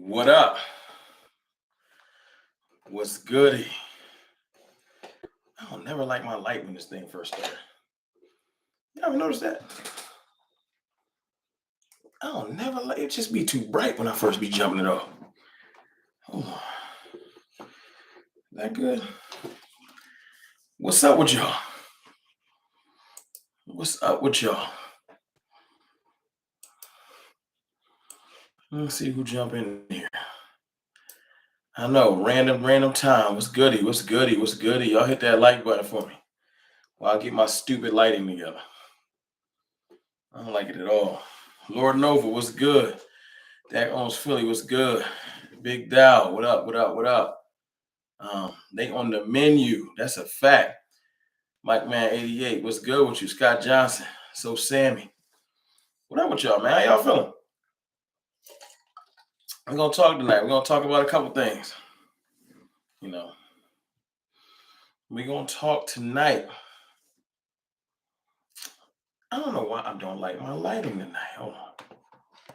What up? What's goody? I don't never like my light when this thing first started. You ever notice that? I don't never like it. Just be too bright when I first be jumping it off. Hold on. That good? What's up with y'all? What's up with y'all? Let's see who jump in here. I know, random time. What's goody? What's goody? What's goody? Y'all hit that like button for me while I get my stupid lighting together. I don't like it at all. Lord Nova, what's good? Dak owns Philly, what's good? Big Dow, what up, what up, what up? They on the menu. That's a fact. Mike Man 88, what's good with you? Scott Johnson, so Sammy. What up with y'all, man? How y'all feeling? We're gonna talk tonight. We're gonna talk about a couple things. You know, we're gonna talk tonight. I don't know why I don't like my lighting tonight. Hold on.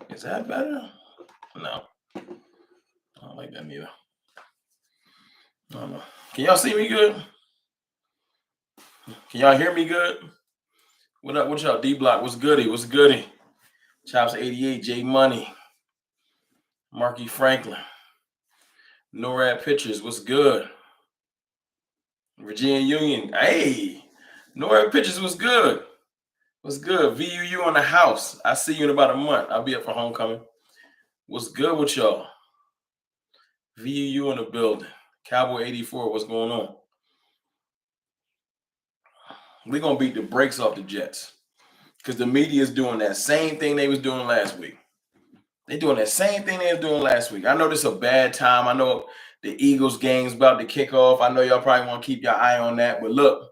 Is that better? No. I don't like that neither. I don't know. Can y'all see me good? Can y'all hear me good? What up? What y'all? D Block, what's goody? What's goody? Chops 88, J Money, Marky Franklin, NORAD Pictures, what's good? Virginia Union, hey, NORAD Pictures, what's good? What's good? VUU on the house. I see you in about a month. I'll be up for homecoming. What's good with y'all? VUU in the building. Cowboy 84, what's going on? We're going to beat the brakes off the Jets because the media is doing that same thing they was doing last week. They're doing that same thing they was doing last week. I know this is a bad time. I know the Eagles game's about to kick off. I know y'all probably want to keep your eye on that. But look,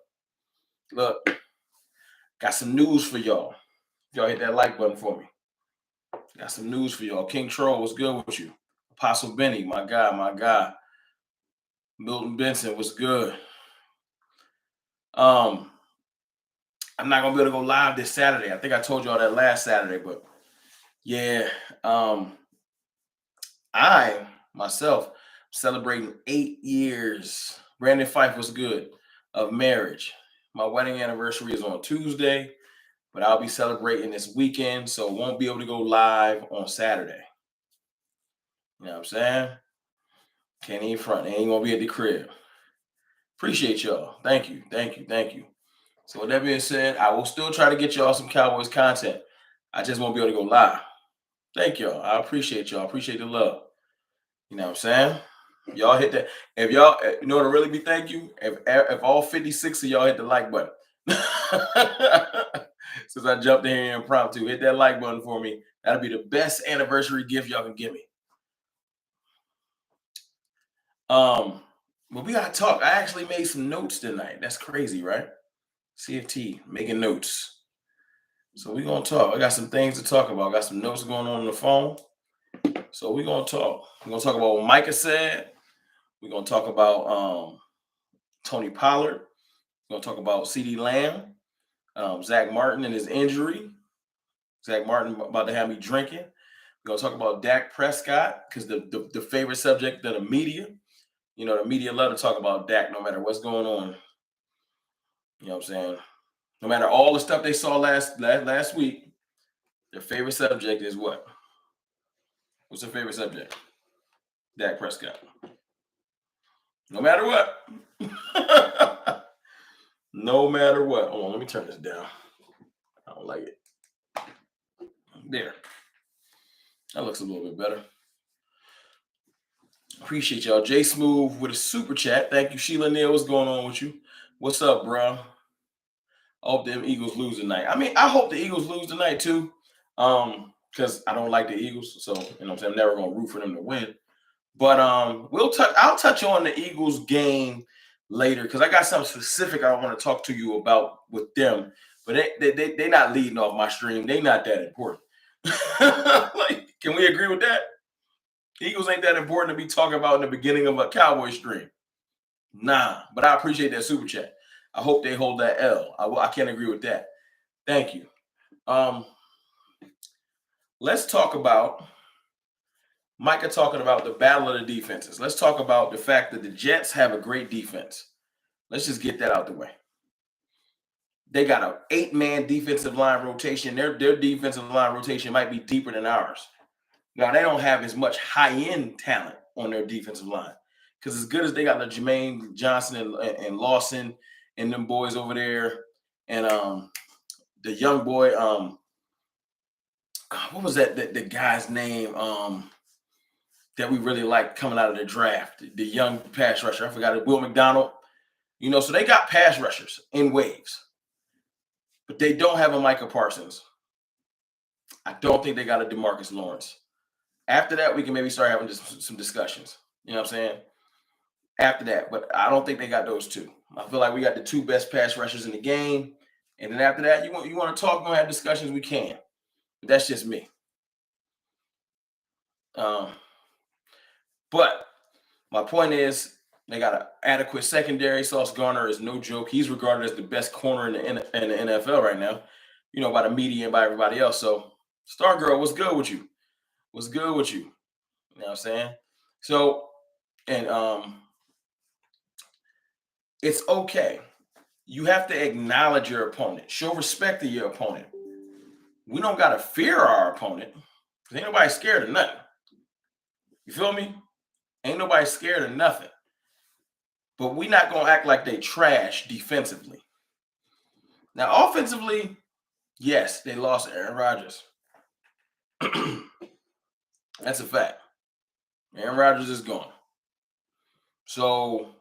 got some news for y'all. Y'all hit that like button for me. Got some news for y'all. King Troll, what's good with you? Apostle Benny, my guy. Milton Benson, what's good? I'm not gonna be able to go live this Saturday. I think I told y'all that last Saturday, but yeah, I myself celebrating 8 years. Brandon Fife was good of marriage. My wedding anniversary is on Tuesday, but I'll be celebrating this weekend, so won't be able to go live on Saturday. You know what I'm saying? Can't even front. Ain't gonna be at the crib. Appreciate y'all. Thank you. So with that being said, I will still try to get y'all some Cowboys content. I just won't be able to go live. Thank y'all. I appreciate y'all. Appreciate the love. You know what I'm saying? Y'all hit that. If y'all, you know what, to really be thank you. If all 56 of y'all hit the like button, since I jumped in here impromptu, hit that like button for me. That'll be the best anniversary gift y'all can give me. But we gotta talk. I actually made some notes tonight. That's crazy, right? CFT making notes. So we're gonna talk. I got some things to talk about. I got some notes going on the phone. So we're gonna talk. We're gonna talk about what Micah said. We're gonna talk about Tony Pollard. We're gonna talk about CeeDee Lamb, Zach Martin and his injury. Zach Martin about to have me drinking. We're gonna talk about Dak Prescott because the favorite subject of the media. You know, the media love to talk about Dak no matter what's going on. You know what I'm saying? No matter all the stuff they saw last week, their favorite subject is what? What's their favorite subject? Dak Prescott. No matter what. No matter what. Hold on, let me turn this down. I don't like it. There. That looks a little bit better. Appreciate y'all. Jay Smooth with a super chat. Thank you, Sheila Neal. What's going on with you? What's up, bro? I hope them Eagles lose tonight. I mean, I hope the Eagles lose tonight too. Because I don't like the Eagles. So, you know what I'm saying? I'm never gonna root for them to win. But I'll touch on the Eagles game later because I got something specific I want to talk to you about with them. But they're not leading off my stream. They're not that important. Like, can we agree with that? Eagles ain't that important to be talking about in the beginning of a Cowboy stream. Nah, but I appreciate that super chat. I hope they hold that L. I can't agree with that. Thank you. Let's talk about Micah talking about the battle of the defenses. Let's talk about the fact that the Jets have a great defense. Let's just get that out the way. They got an 8-man defensive line rotation. Their defensive line rotation might be deeper than ours. Now, they don't have as much high-end talent on their defensive line. Because as good as they got the Jermaine Johnson and Lawson and them boys over there, and the young boy, what was that the guy's name that we really liked coming out of the draft? The young pass rusher. I forgot it. Will McDonald. So they got pass rushers in waves. But they don't have a Micah Parsons. I don't think they got a DeMarcus Lawrence. After that, we can maybe start having some discussions. You know what I'm saying? After that. But I don't think they got those two. I feel like we got the two best pass rushers in the game. And then after that, you want to talk, we're going to have discussions, we can. But that's just me. But my point is, they got an adequate secondary. Sauce Gardner is no joke. He's regarded as the best corner in the NFL right now, by the media and by everybody else. So, Star Girl, what's good with you? What's good with you? You know what I'm saying? So, and it's okay. You have to acknowledge your opponent. Show respect to your opponent. We don't got to fear our opponent because ain't nobody scared of nothing. You feel me? Ain't nobody scared of nothing. But we're not going to act like they trash defensively. Now, offensively, yes, they lost Aaron Rodgers. That's a fact. Aaron Rodgers is gone. So,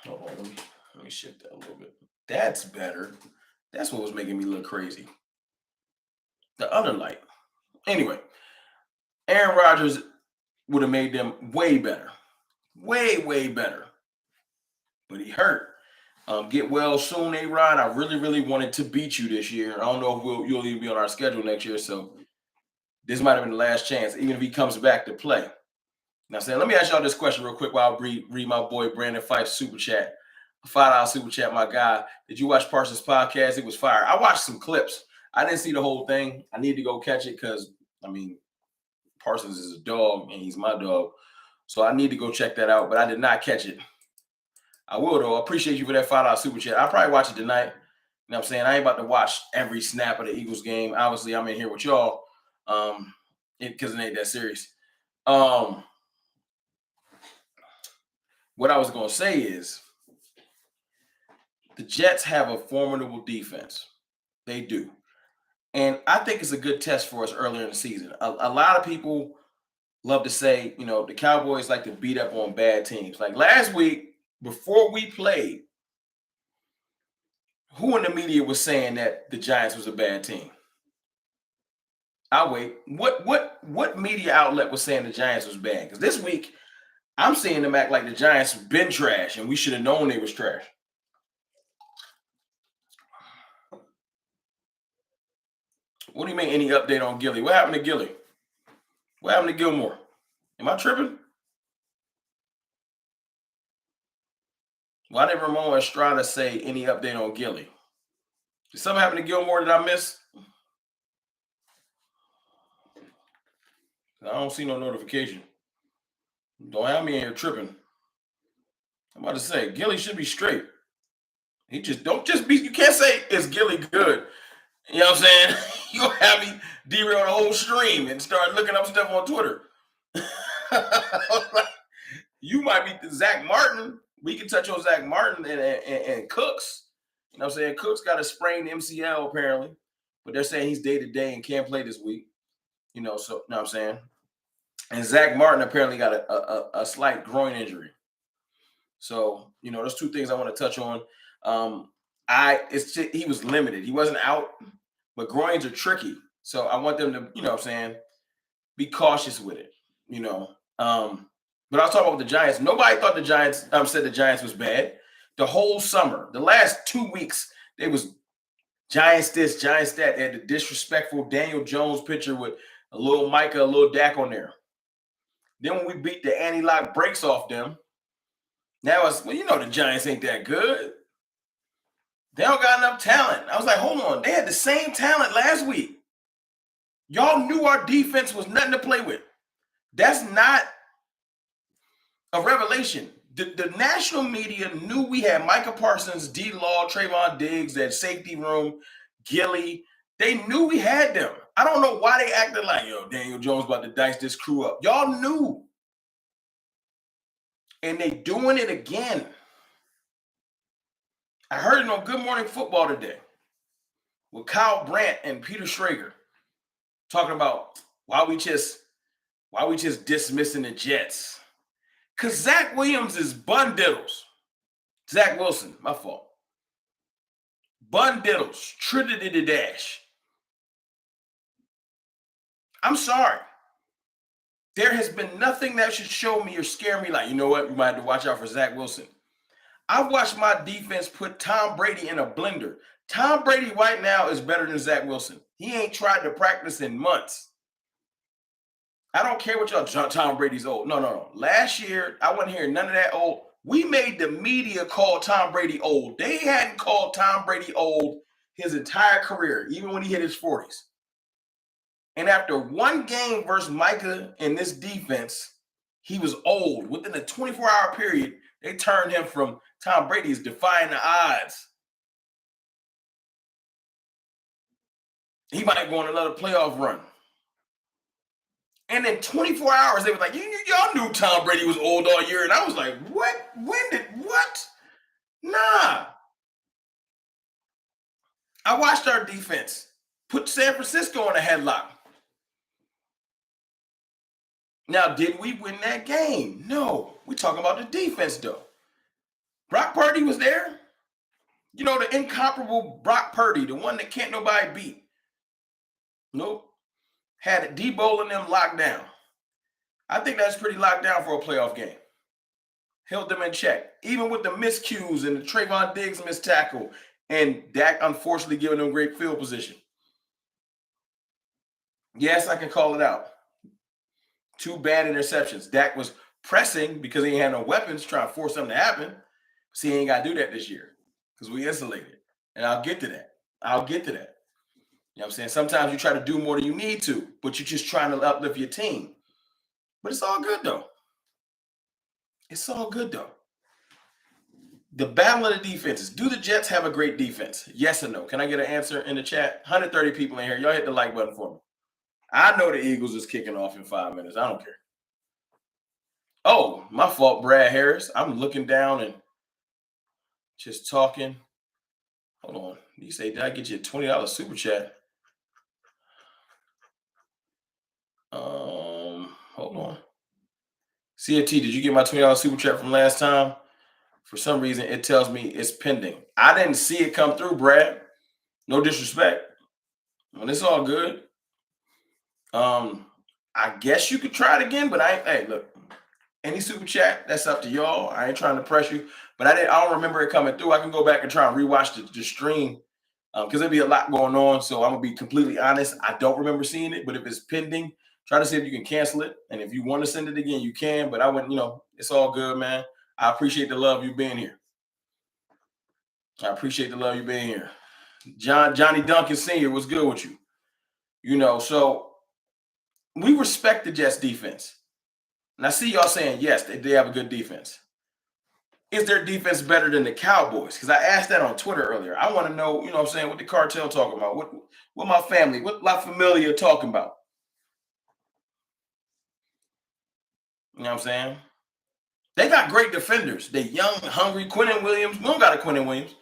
hold on, let me shift that a little bit. That's better. That's what was making me look crazy. The other light. Anyway, Aaron Rodgers would have made them way better. Way, way better. But he hurt. Get well soon, A-Rod. I really, really wanted to beat you this year. I don't know if you'll even be on our schedule next year, so this might have been the last chance, even if he comes back to play. Now, let me ask y'all this question real quick while I read my boy Brandon Fife's super chat. A $5 super chat, my guy. Did you watch Parsons' podcast? It was fire. I watched some clips. I didn't see the whole thing. I need to go catch it because, Parsons is a dog, and he's my dog. So I need to go check that out, but I did not catch it. I will, though. I appreciate you for that $5 super chat. I'll probably watch it tonight. You know what I'm saying? I ain't about to watch every snap of the Eagles game. Obviously, I'm in here with y'all because it ain't that serious. What I was going to say is the Jets have a formidable defense. They do. And I think it's a good test for us earlier in the season. A lot of people love to say, the Cowboys like to beat up on bad teams. Like last week, before we played, who in the media was saying that the Giants was a bad team? I'll wait. What media outlet was saying the Giants was bad? Because this week, I'm seeing them act like the Giants been trash, and we should have known they was trash. What do you mean, any update on Gilly? What happened to Gilly? What happened to Gilmore? Am I tripping? Why did Ramon Estrada say any update on Gilly? Did something happen to Gilmore that I missed? I don't see no notification. Don't have me in here tripping. I'm about to say, Gilly should be straight. You can't say, is Gilly good? You know what I'm saying? You'll have me derail the whole stream and start looking up stuff on Twitter. You might be Zach Martin. We can touch on Zach Martin and Cooks. You know what I'm saying? Cooks got a sprained MCL apparently, but they're saying he's day-to-day and can't play this week. So you know what I'm saying? And Zach Martin apparently got a slight groin injury. So, those two things I want to touch on. He was limited. He wasn't out, but groins are tricky. So I want them to, be cautious with it, But I was talking about the Giants. Nobody thought the Giants said the Giants was bad. The whole summer, the last 2 weeks, they was Giants this, Giants that. They had the disrespectful Daniel Jones picture with a little Micah, a little Dak on there. Then when we beat the anti-lock breaks off them, now it's, the Giants ain't that good. They don't got enough talent. I was like, hold on. They had the same talent last week. Y'all knew our defense was nothing to play with. That's not a revelation. The national media knew we had Micah Parsons, D-Law, Trayvon Diggs, that safety room, Gilly. They knew we had them. I don't know why they acted like, yo, Daniel Jones about to dice this crew up. Y'all knew. And they doing it again. I heard it on Good Morning Football today with Kyle Brandt and Peter Schrager talking about why we just dismissing the Jets. Because Zach Williams is bun diddles. Zach Wilson, my fault. Bun diddles, Trinity Dash. I'm sorry. There has been nothing that should show me or scare me like, you know what, we might have to watch out for Zach Wilson. I've watched my defense put Tom Brady in a blender. Tom Brady right now is better than Zach Wilson. He ain't tried to practice in months. I don't care what y'all, Tom Brady's old. No. Last year, I wasn't hearing none of that old. We made the media call Tom Brady old. They hadn't called Tom Brady old his entire career, even when he hit his 40s. And after one game versus Micah in this defense, he was old. Within a 24-hour period, they turned him from Tom Brady's defying the odds. He might go on another playoff run. And in 24 hours, they were like, y'all knew Tom Brady was old all year. And I was like, what? What? Nah. I watched our defense put San Francisco in a headlock. Now, did we win that game? No. We're talking about the defense, though. Brock Purdy was there. You know, the incomparable Brock Purdy, the one that can't nobody beat. Nope. Had Debo and them locked down. I think that's pretty locked down for a playoff game. Held them in check. Even with the miscues and the Trayvon Diggs missed tackle and Dak unfortunately giving them great field position. Yes, I can call it out. 2 bad interceptions. Dak was pressing because he ain't had no weapons trying to force something to happen. See, he ain't got to do that this year because we insulated. And I'll get to that. You know what I'm saying? Sometimes you try to do more than you need to, but you're just trying to uplift your team. But it's all good, though. The battle of the defenses. Do the Jets have a great defense? Yes or no? Can I get an answer in the chat? 130 people in here. Y'all hit the like button for me. I know the Eagles is kicking off in 5 minutes. I don't care. Oh, my fault, Brad Harris. I'm looking down and just talking. Hold on. You say, did I get you a $20 super chat? Hold on. CFT, did you get my $20 super chat from last time? For some reason, it tells me it's pending. I didn't see it come through, Brad. No disrespect. Well, it's all good. I guess you could try it again, but hey, look, any super chat, that's up to y'all. I ain't trying to press you, but I don't remember it coming through. I can go back and try and rewatch the stream because there'll be a lot going on. So I'm gonna be completely honest. I don't remember seeing it, but if it's pending, try to see if you can cancel it. And if you want to send it again, you can. But I wouldn't, it's all good, man. I appreciate the love you being here. Johnny Duncan Sr., what's good with you? So we respect the Jets defense. And I see y'all saying, yes, they have a good defense. Is their defense better than the Cowboys? Because I asked that on Twitter earlier. I want to know, what the cartel talking about, what my family, what La Familia talking about. You know what I'm saying? They got great defenders. They young, hungry. Quinnen Williams. We don't got a Quinnen Williams.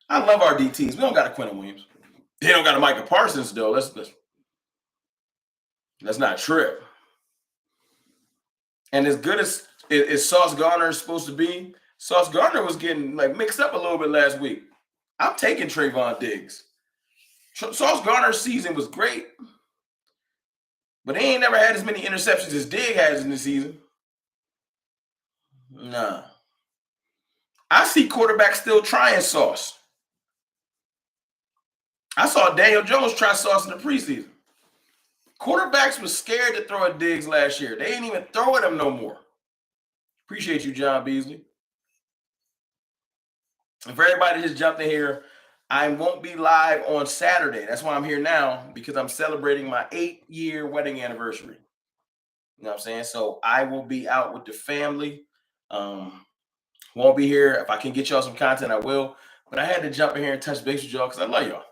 I love our DTs. We don't got a Quinnen Williams. They don't got a Micah Parsons, though. Let's not trip. And as good as Sauce Gardner is supposed to be, Sauce Gardner was getting mixed up a little bit last week. I'm taking Trayvon Diggs. Sauce Gardner's season was great, but he ain't never had as many interceptions as Diggs has in the season. Nah. I see quarterbacks still trying Sauce. I saw Daniel Jones try Sauce in the preseason. Quarterbacks was scared to throw at Diggs last year. They ain't even throw at him no more. Appreciate you, John Beasley. And for everybody that just jumped in here, I won't be live on Saturday. That's why I'm here now, because I'm celebrating my 8-year wedding anniversary. You know what I'm saying? So I will be out with the family. Won't be here. If I can get y'all some content, I will. But I had to jump in here and touch base with y'all because I love y'all.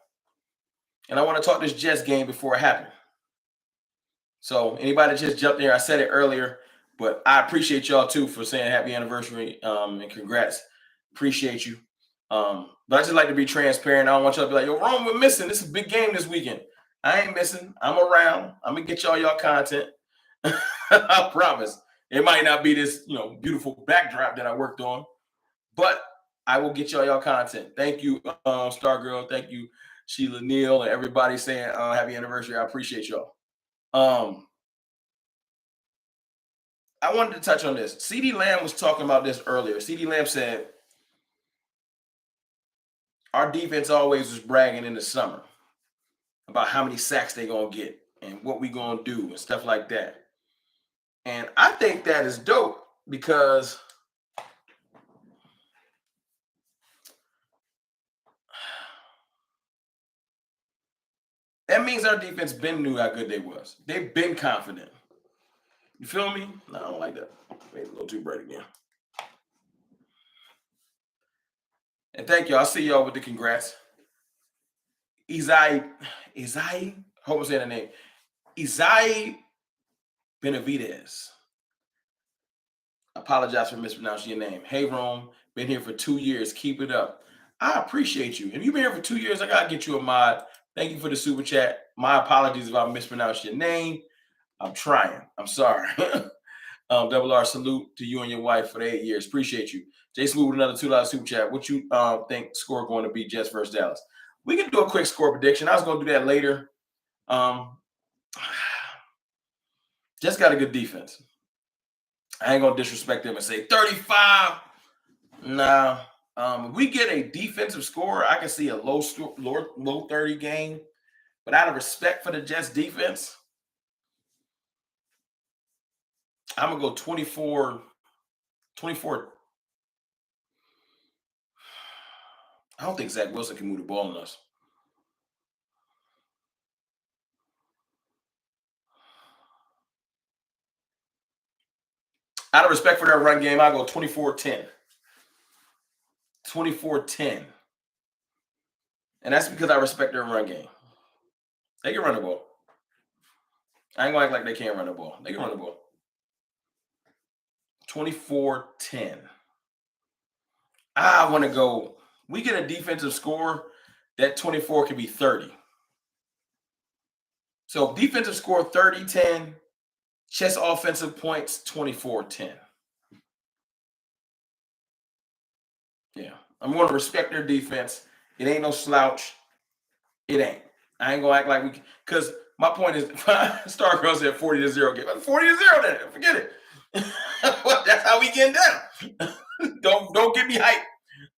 And I want to talk this Jets game before it happened. So anybody that just jumped in here, I said it earlier, but I appreciate y'all too for saying happy anniversary and congrats. Appreciate you. But I just like to be transparent. I don't want y'all to be like, yo, Rome, we're missing. This is a big game this weekend. I ain't missing. I'm around. I'm gonna get y'all content. I promise. It might not be this, beautiful backdrop that I worked on, but I will get y'all content. Thank you, Star Girl. Thank you, Sheila Neal, and everybody saying happy anniversary. I appreciate y'all. I wanted to touch on this. CeeDee Lamb was talking about this earlier. CeeDee Lamb said, our defense always was bragging in the summer about how many sacks they're going to get and what we going to do and stuff like that. And I think that is dope because that means our defense been knew how good they was. They've been confident. You feel me? No, I don't like that. Maybe a little too bright again. And thank y'all. I'll see y'all with the congrats. Isai, hope I'm saying the name. Isai Benavidez. Apologize for mispronouncing your name. Hey, Rome, been here for 2 years. Keep it up. I appreciate you. If you've been here for 2 years, I got to get you a mod. Thank you for the super chat. My apologies if I mispronounced your name. I'm trying. I'm sorry. Double R, salute to you and your wife for the 8 years. Appreciate you. Jay Smooth with another $2 super chat. What you think score going to be Jets versus Dallas? We can do a quick score prediction. I was going to do that later. Jets got a good defense. I ain't going to disrespect them and say 35. Nah. If we get a defensive score, I can see a low 30 game. But out of respect for the Jets defense, I'm going to go 24. I don't think Zach Wilson can move the ball on us. Out of respect for their run game, I'll go 24-10. 24-10. And that's because I respect their run game. They can run the ball. I ain't going to act like they can't run the ball. They can run the ball. 24-10. I want to go. We get a defensive score, that 24 could be 30. So defensive score 30-10. Chess offensive points 24-10. Yeah. I'm going to respect their defense. It ain't no slouch. It ain't. I ain't going to act like we, because my point is, Star Girl said 40-0 game. 40-0 then. Forget it. That's how we getting down. Don't get me hyped.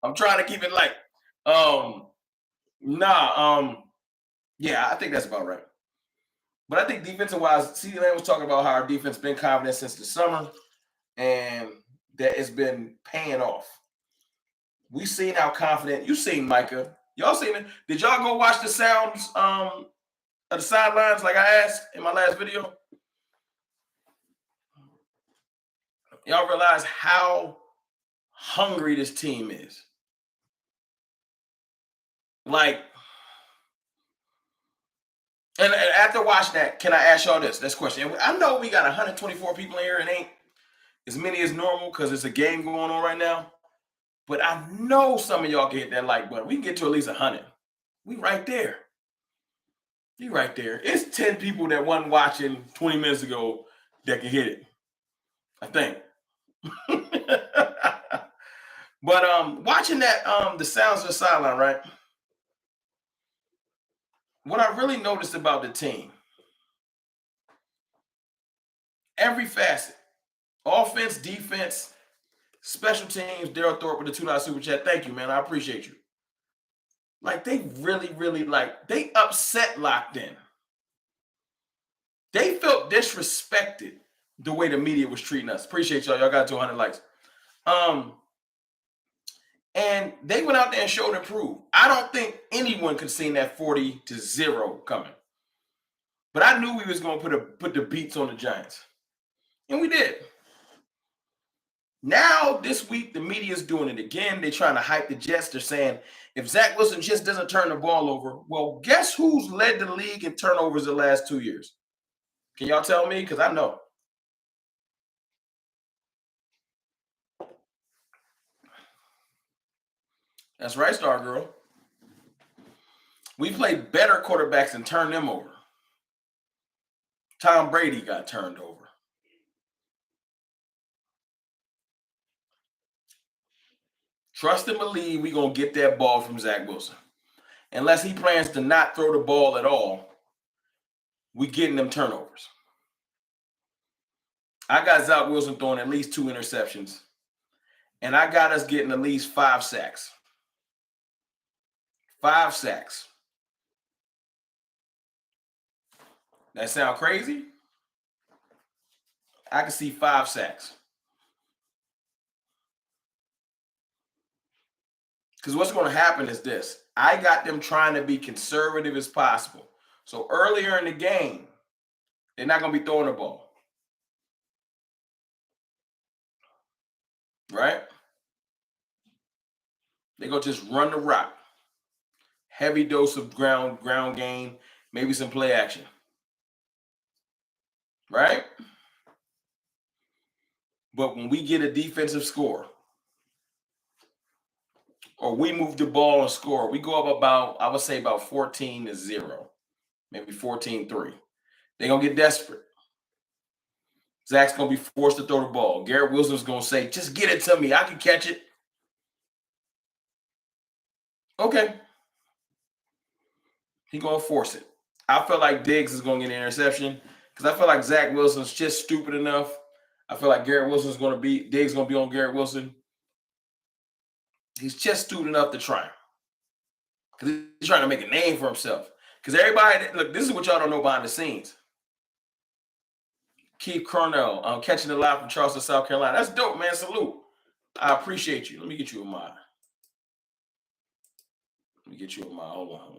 I'm trying to keep it light. Yeah, I think that's about right. But I think defensive-wise, CeeDee Lamb was talking about how our defense been confident since the summer and that it's been paying off. We seen how confident. You seen Micah. Y'all seen it. Did y'all go watch the sounds of the sidelines like I asked in my last video? Y'all realize how hungry this team is. Like, and after watching that, can I ask y'all this question? I know we got 124 people in here and ain't as many as normal because it's a game going on right now. But I know some of y'all can hit that like button. We can get to at least 100. We right there. You right there. It's 10 people that wasn't watching 20 minutes ago that can hit it. I think. But watching that, the sounds of the sideline, right? What I really noticed about the team, every facet, offense, defense, special teams, Daryl Thorpe with the $2 super chat. Thank you, man. I appreciate you. Like, they really, really, they upset locked in. They felt disrespected the way the media was treating us. Appreciate y'all. Y'all got 200 likes. And they went out there and showed and proved. I don't think anyone could see that 40-0 coming. But I knew we was going to put the beats on the Giants. And we did. Now, this week, the media is doing it again. They're trying to hype the Jets. They're saying, if Zach Wilson just doesn't turn the ball over, well, guess who's led the league in turnovers the last 2 years? Can y'all tell me? Because I know. That's right, Star Girl. We played better quarterbacks and turned them over. Tom Brady got turned over. Trust and believe we're going to get that ball from Zach Wilson. Unless he plans to not throw the ball at all, we getting them turnovers. I got Zach Wilson throwing at least 2 interceptions. And I got us getting at least 5 sacks. 5 sacks. That sound crazy? I can see 5 sacks. Because what's going to happen is this. I got them trying to be conservative as possible. So earlier in the game, they're not going to be throwing the ball. Right? They're going to just run the rock. Heavy dose of ground game, maybe some play action. Right? But when we get a defensive score, or we move the ball and score, we go up about, I would say about 14-0, maybe 14-3. They're going to get desperate. Zach's going to be forced to throw the ball. Garrett Wilson's going to say, just get it to me. I can catch it. Okay. He's going to force it. I feel like Diggs is going to get an interception because I feel like Zach Wilson's just stupid enough. I feel like Diggs is going to be on Garrett Wilson. He's just stupid enough to try. Because he's trying to make a name for himself. Because everybody, look, this is what y'all don't know behind the scenes. Keith Cornell, catching the live from Charleston, South Carolina. That's dope, man. Salute. I appreciate you. Let me get you a mod. Hold on.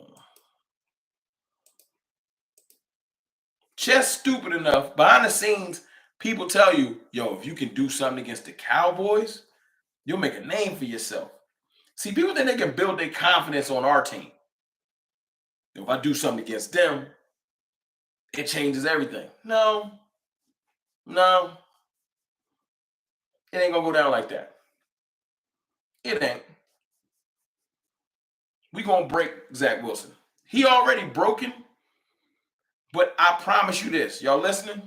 Just stupid enough. Behind the scenes, people tell you, yo, if you can do something against the Cowboys, you'll make a name for yourself. See, people think they can build their confidence on our team. If I do something against them, it changes everything. No. It ain't going to go down like that. It ain't. We going to break Zach Wilson. He already broken, but I promise you this. Y'all listening?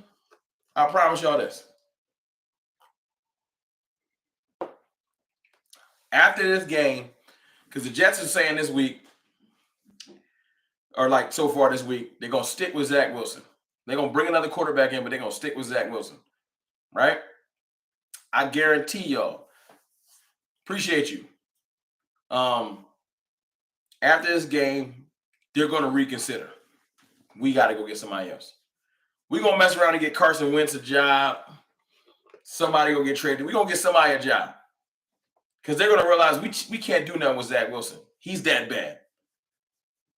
I promise y'all this. After this game, because the Jets are saying this week, or like so far this week, they're going to stick with Zach Wilson. They're going to bring another quarterback in, but they're going to stick with Zach Wilson. Right? I guarantee y'all. Appreciate you. After this game, they're going to reconsider. We got to go get somebody else. We're going to mess around and get Carson Wentz a job. Somebody going to get traded. We're going to get somebody a job. Because they're going to realize we can't do nothing with Zach Wilson. He's that bad.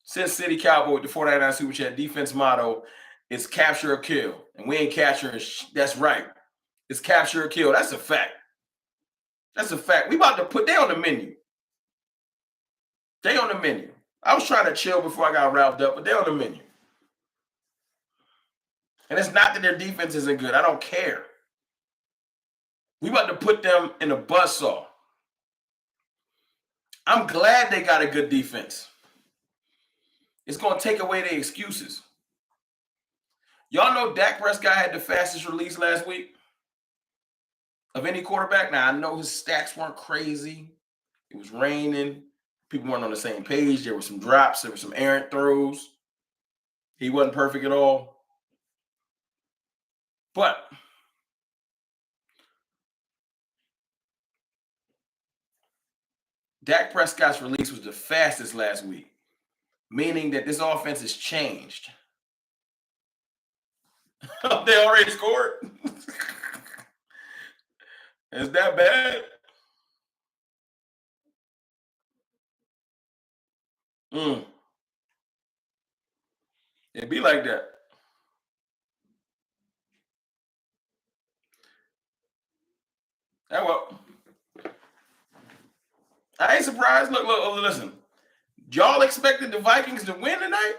Sin City Cowboy, the 49ers Super Chat defense motto is capture or kill. And we ain't capturing. That's right. It's capture or kill. That's a fact. That's a fact. We about to put, they on the menu. They on the menu. I was trying to chill before I got riled up, but they're on the menu. And it's not that their defense isn't good. I don't care. We about to put them in a buzzsaw. I'm glad they got a good defense. It's going to take away their excuses. Y'all know Dak Prescott had the fastest release last week of any quarterback. Now, I know his stats weren't crazy. It was raining. People weren't on the same page. There were some drops. There were some errant throws. He wasn't perfect at all. But Dak Prescott's release was the fastest last week, meaning that this offense has changed. They already scored? Is that bad? Mm. It be like that. Well, I ain't surprised. Look, listen. Y'all expected the Vikings to win tonight?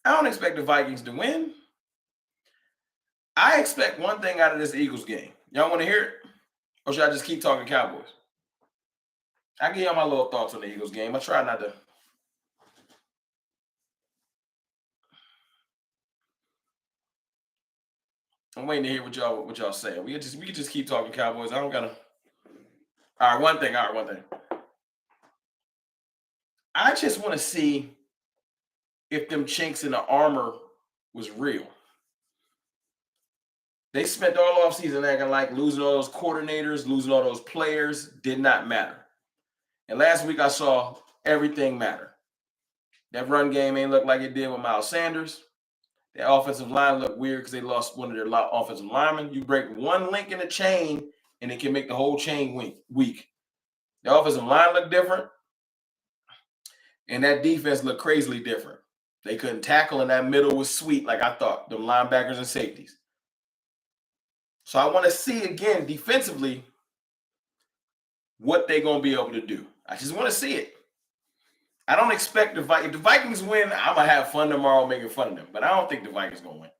I don't expect the Vikings to win. I expect one thing out of this Eagles game. Y'all want to hear it? Or should I just keep talking Cowboys? I give y'all my little thoughts on the Eagles game. I try not to. I'm waiting to hear what y'all say. We can just keep talking Cowboys. I don't gotta. All right, one thing. I just want to see if them chinks in the armor was real. They spent all offseason acting like losing all those coordinators, losing all those players did not matter. And last week I saw everything matter. That run game ain't look like it did with Miles Sanders. That offensive line looked weird because they lost one of their offensive linemen. You break one link in the chain, and it can make the whole chain weak. The offensive line looked different, and that defense looked crazily different. They couldn't tackle, and that middle was sweet like I thought, them linebackers and safeties. So I want to see again defensively what they're going to be able to do. I just want to see it. I don't expect if the Vikings win, I'm going to have fun tomorrow making fun of them. But I don't think the Vikings going to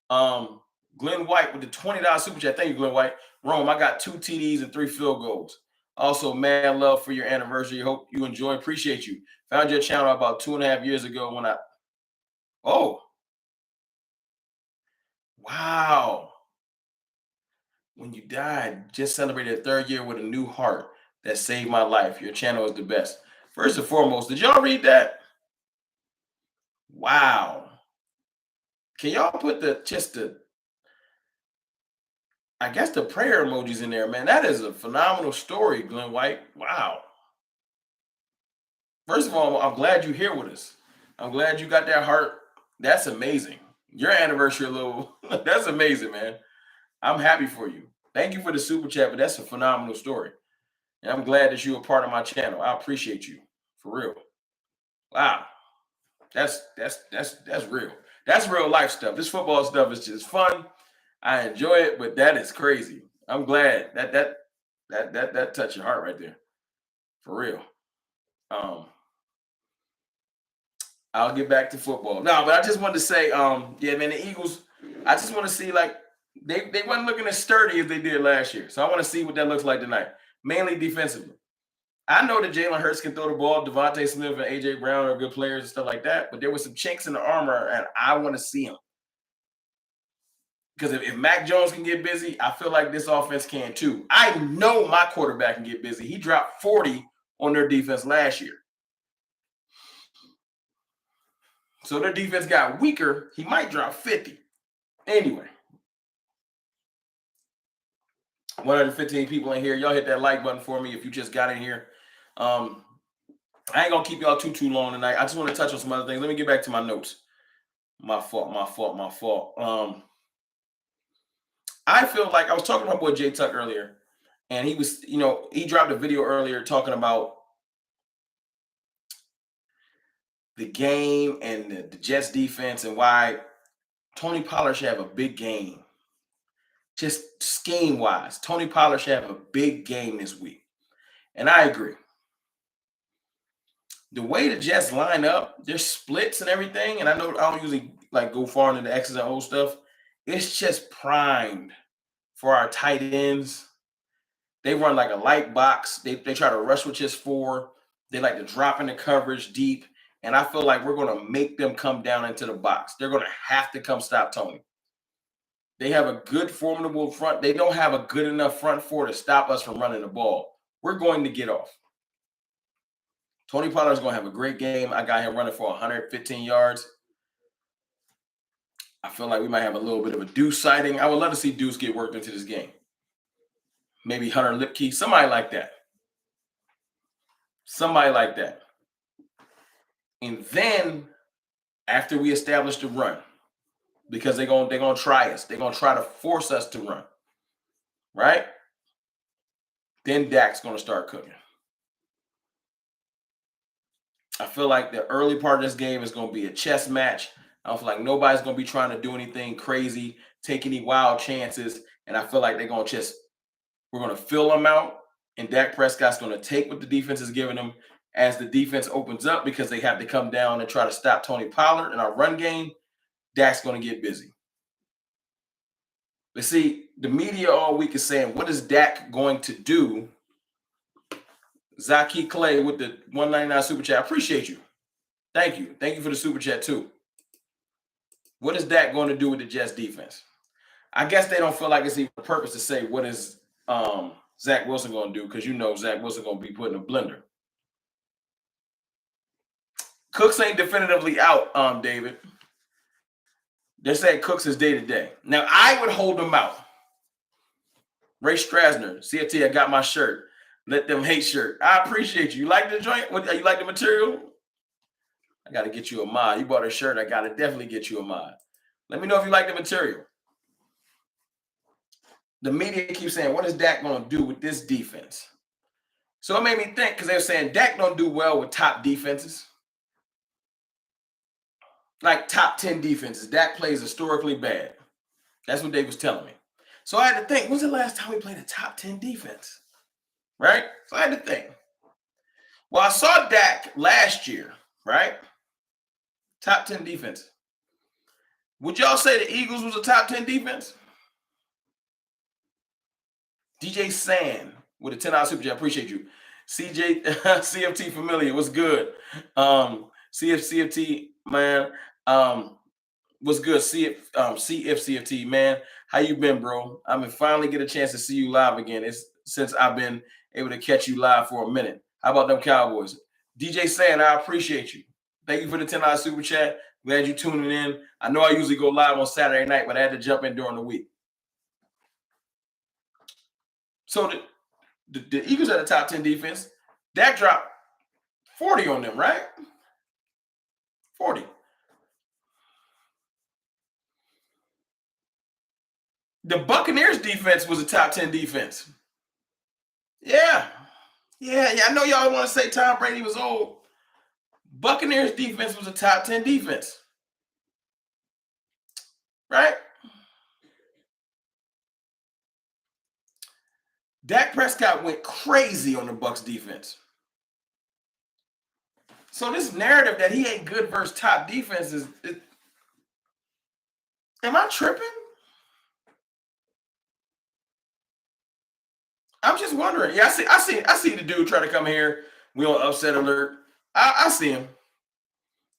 win. Glenn White with the $20 super chat. Thank you, Glenn White. Rome, I got 2 TDs and 3 field goals. Also, mad love for your anniversary. Hope you enjoy. Appreciate you. Found your channel about 2.5 years ago when Oh. Wow. When you died, just celebrated a 3rd year with a new heart that saved my life. Your channel is the best. First and foremost, did y'all read that? Wow. Can y'all put I guess the prayer emojis in there, man? That is a phenomenal story, Glenn White. Wow. First of all, I'm glad you're here with us. I'm glad you got that heart. That's amazing. Your anniversary, that's amazing, man. I'm happy for you. Thank you for the super chat, but that's a phenomenal story. And I'm glad that you're a part of my channel. I appreciate you. For real. Wow. That's real. That's real life stuff. This football stuff is just fun. I enjoy it, but that is crazy. I'm glad that touched your heart right there. For real. I'll get back to football. No, but I just wanted to say, yeah, man, the Eagles, I just want to see like they weren't looking as sturdy as they did last year. So I want to see what that looks like tonight, mainly defensively. I know that Jalen Hurts can throw the ball. Devontae Smith and A.J. Brown are good players and stuff like that, but there were some chinks in the armor, and I want to see them. Because if Mac Jones can get busy, I feel like this offense can too. I know my quarterback can get busy. He dropped 40 on their defense last year. So their defense got weaker. He might drop 50. Anyway. 115 people in here. Y'all hit that like button for me if you just got in here. I ain't gonna keep y'all too long tonight. I just want to touch on some other things. Let me get back to my notes. My fault. I feel like I was talking to my boy Jay Tuck earlier, and he was, he dropped a video earlier talking about the game and the Jets defense and why Tony Pollard should have a big game. Just scheme-wise, Tony Pollard should have a big game this week. And I agree. The way the Jets line up, their splits and everything, and I know I don't usually like go far into the X's and O's stuff, it's just primed for our tight ends. They run like a light box. They try to rush with just 4. They like to drop into coverage deep. And I feel like we're going to make them come down into the box. They're going to have to come stop Tony. They have a good, formidable front. They don't have a good enough front 4 to stop us from running the ball. We're going to get off. Tony Pollard's going to have a great game. I got him running for 115 yards. I feel like we might have a little bit of a Deuce sighting. I would love to see Deuce get worked into this game. Maybe Hunter Lipke, somebody like that. And then after we establish the run, because they're gonna try us. They're gonna try to force us to run. Right? Then Dak's gonna start cooking. I feel like the early part of this game is going to be a chess match. I don't feel like nobody's going to be trying to do anything crazy, take any wild chances. And I feel like they're going to we're going to fill them out. And Dak Prescott's going to take what the defense is giving them as the defense opens up because they have to come down and try to stop Tony Pollard in our run game. Dak's going to get busy. But see, the media all week is saying, what is Dak going to do? Zaki Clay with the 199 super chat. I appreciate you. Thank you. Thank you for the super chat too. What is Dak going to do with the Jets defense? I guess they don't feel like it's even a purpose to say what is Zach Wilson going to do, because you know Zach Wilson going to be put in a blender. Cooks ain't definitively out, David. They're saying Cooks is day-to-day. Now, I would hold them out. Ray Strasner, CFT, I got my shirt. Let them hate shirt. I appreciate you. You like the joint? You like the material? I got to get you a mod. You bought a shirt. I got to definitely get you a mod. Let me know if you like the material. The media keeps saying, what is Dak going to do with this defense? So it made me think, because they were saying Dak don't do well with top defenses. Like top 10 defenses. Dak plays historically bad. That's what they was telling me. So I had to think, when's the last time we played a top 10 defense? Right? So I had to think. Well, I saw Dak last year, right? Top 10 defense. Would y'all say the Eagles was a top 10 defense? DJ Sand with a $10 super chat. Appreciate you. CJ CFT familiar. What's good? CFT, man. What's good? CFT, man. How you been, bro? I'm gonna finally get a chance to see you live again. It's since I've been able to catch you live for a minute. How about them Cowboys? DJ Sand, I appreciate you. Thank you for the $10 super chat. Glad you tuning in. I know I usually go live on Saturday night, but I had to jump in during the week. So the Eagles are the top 10 defense. Dak dropped 40 on them, right? 40. The Buccaneers defense was a top 10 defense. Yeah. I know y'all want to say Tom Brady was old. Buccaneers defense was a top 10 defense. Right? Dak Prescott went crazy on the Bucs defense. So this narrative that he ain't good versus top defense am I tripping? I'm just wondering. Yeah, I see the dude try to come here. We on upset alert. I see him.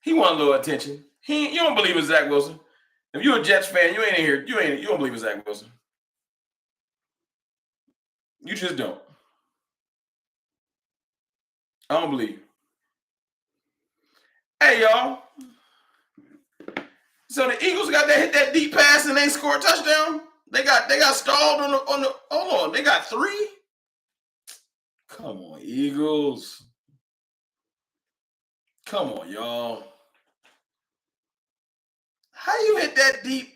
He want a little attention. You don't believe in Zach Wilson. If you're a Jets fan, you ain't in here. You don't believe in Zach Wilson. You just don't. I don't believe. Hey, y'all. So the Eagles got that hit that deep pass and they scored a touchdown. They got stalled on the hold on. They got 3. Come on, Eagles. Come on, y'all. How you hit that deep?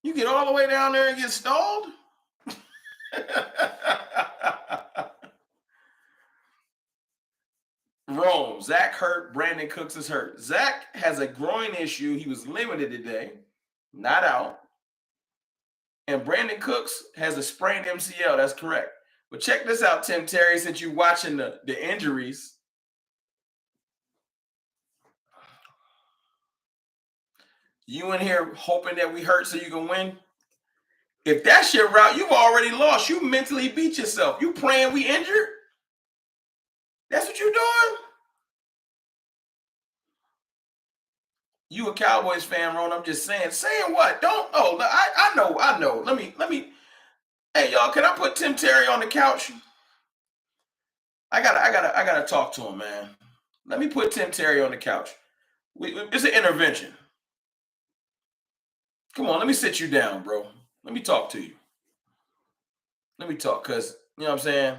You get all the way down there and get stalled? Rome. Zach hurt. Brandon Cooks is hurt. Zach has a groin issue. He was limited today, not out. And Brandon Cooks has a sprained MCL. That's correct. But check this out, Tim Terry, since you're watching the injuries. You in here hoping that we hurt so you can win? If that's your route, you've already lost. You mentally beat yourself. You praying we injured? That's what you're doing? You a Cowboys fan, Ron? I'm just saying. Saying what? Don't. Oh, I know. Let me. Hey, y'all, can I put Tim Terry on the couch? I gotta talk to him, man. Let me put Tim Terry on the couch. It's an intervention. Come on, let me sit you down, bro. Let me talk to you. Let me talk, because, you know what I'm saying?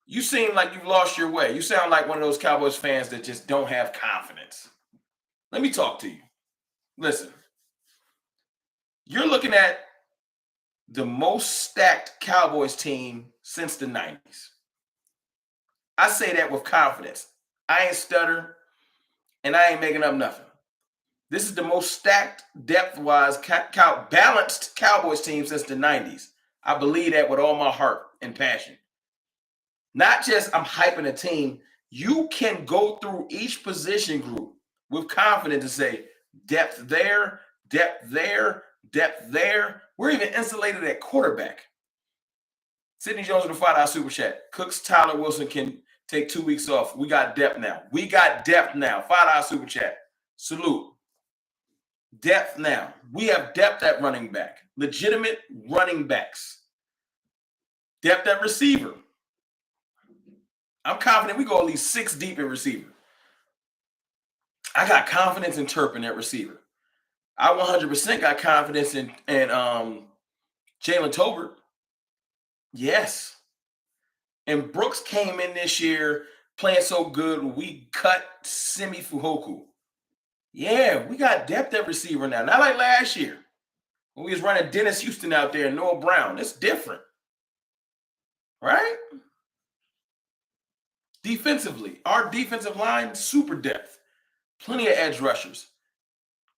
You seem like you've lost your way. You sound like one of those Cowboys fans that just don't have confidence. Let me talk to you. Listen, you're looking at the most stacked Cowboys team since the 90s. I say that with confidence. I ain't stutter, and I ain't making up nothing. This is the most stacked, depth-wise, balanced Cowboys team since the 90s. I believe that with all my heart and passion. Not just I'm hyping a team. You can go through each position group with confidence and say, depth there, depth there, depth there. We're even insulated at quarterback. Sidney Jones with a $5 super chat. Cooks, Tyler Wilson can take 2 weeks off. We got depth now. We got depth now. $5 super chat. Salute. Depth now. We have depth at running back. Legitimate running backs. Depth at receiver. I'm confident we go at least 6 deep in receiver. I got confidence in Turpin at receiver. I 100% got confidence in Jalen Tolbert. Yes. And Brooks came in this year playing so good, we cut Simi Fuhoku. Yeah, we got depth at receiver now. Not like last year when we was running Dennis Houston out there and Noah Brown. It's different. Right? Defensively, our defensive line, super depth. Plenty of edge rushers.